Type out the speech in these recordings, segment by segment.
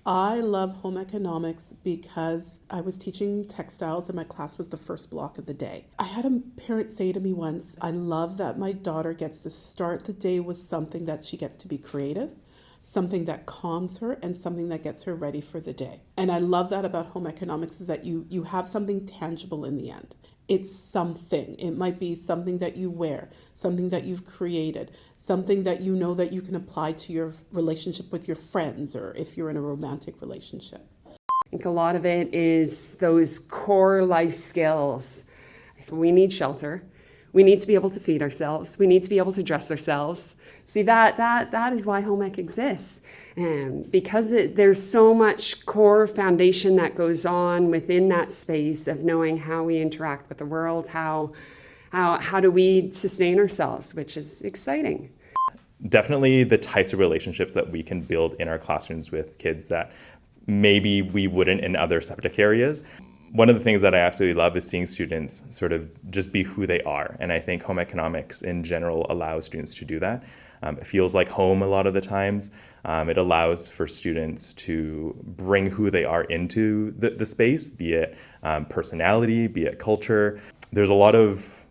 I love home economics because I was teaching textiles and my class was the first block of the day. I had a parent say to me once, I love that my daughter gets to start the day with something that she gets to be creative, something that calms her, and something that gets her ready for the day. And I love that about home economics is that you have something tangible in the end. It's something. It might be something that you wear, something that you've created, something that you know that you can apply to your relationship with your friends or if you're in a romantic relationship. I think a lot of it is those core life skills. We need shelter. We need to be able to feed ourselves. We need to be able to dress ourselves. See, that is why home ec exists. Because there's so much core foundation that goes on within that space of knowing how we interact with the world, how do we sustain ourselves, which is exciting. Definitely the types of relationships that we can build in our classrooms with kids that maybe we wouldn't in other subject areas. One of the things that I absolutely love is seeing students sort of just be who they are. And I think home economics in general allows students to do that. It feels like home a lot of the times. It allows for students to bring who they are into the space, be it personality, be it culture. There's a lot of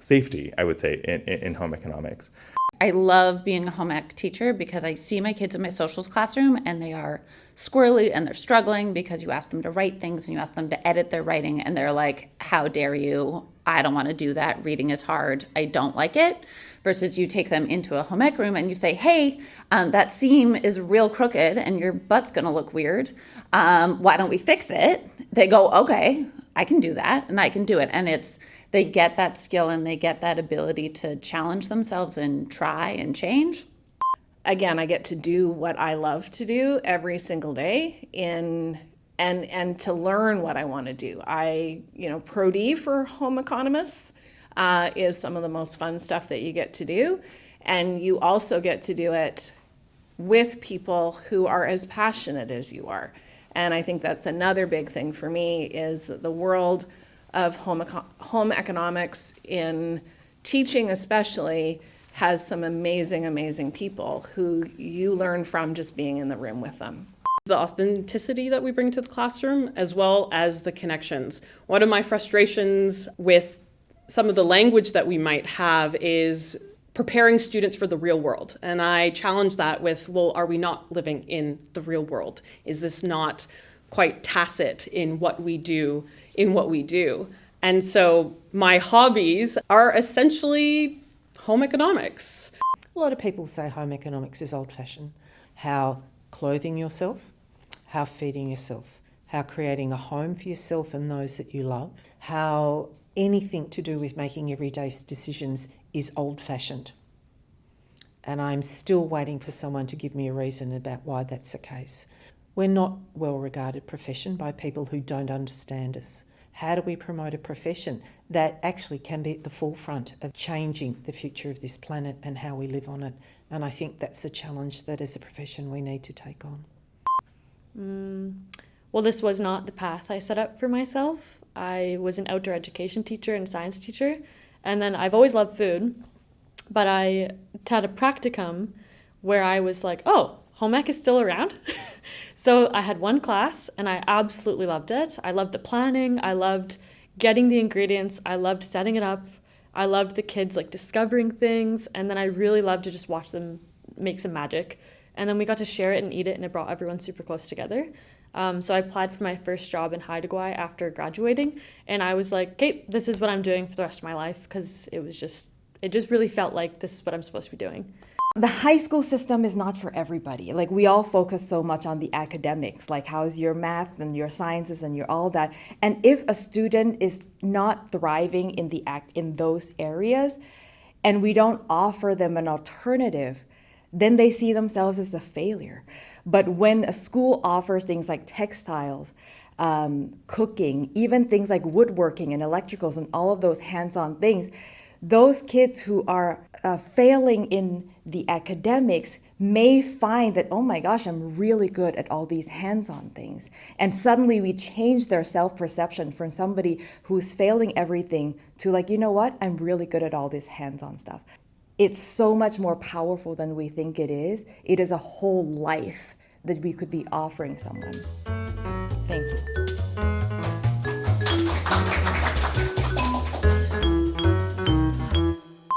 safety, I would say, in home economics. I love being a home ec teacher because I see my kids in my socials classroom and they are squirrely and they're struggling because you ask them to write things and you ask them to edit their writing and they're like, how dare you? I don't want to do that. Reading is hard. I don't like it. Versus you take them into a home ec room and you say, hey, that seam is real crooked and your butt's going to look weird. Why don't we fix it? They go, okay, I can do that and I can do it. And they get that skill and they get that ability to challenge themselves and try and change. Again, I get to do what I love to do every single day and to learn what I want to do. Pro D for home economists is some of the most fun stuff that you get to do. And you also get to do it with people who are as passionate as you are. And I think that's another big thing for me is the world of home economics in teaching especially has some amazing people who you learn from just being in the room with them. The authenticity that we bring to the classroom as well as the connections. One of my frustrations with some of the language that we might have is preparing students for the real world. And I challenge that with, well, are we not living in the real world? Is this not quite tacit in what we do? And so my hobbies are essentially home economics. A lot of people say home economics is old-fashioned. How clothing yourself, how feeding yourself, how creating a home for yourself and those that you love, how anything to do with making everyday decisions is old-fashioned. And I'm still waiting for someone to give me a reason about why that's the case. We're not a well-regarded profession by people who don't understand us. How do we promote a profession that actually can be at the forefront of changing the future of this planet and how we live on it? And I think that's a challenge that as a profession we need to take on. Well, this was not the path I set up for myself. I was an outdoor education teacher and science teacher, and then I've always loved food, but I had a practicum where I was like, oh, home ec is still around. So I had one class and I absolutely loved it. I loved the planning. I loved getting the ingredients. I loved setting it up. I loved the kids discovering things. And then I really loved to just watch them make some magic. And then we got to share it and eat it and it brought everyone super close together. So I applied for my first job in Haida Gwaii after graduating. And I was like, okay, this is what I'm doing for the rest of my life because it just really felt like this is what I'm supposed to be doing. The high school system is not for everybody. We all focus so much on the academics, how's your math and your sciences and your all that. And if a student is not thriving in those areas, and we don't offer them an alternative, then they see themselves as a failure. But when a school offers things like textiles, cooking, even things like woodworking and electricals and all of those hands-on things, those kids who are failing in the academics may find that, oh my gosh, I'm really good at all these hands-on things. And suddenly we change their self-perception from somebody who's failing everything to you know what, I'm really good at all this hands-on stuff. it's so much more powerful than we think it is. It is a whole life that we could be offering someone. Thank you.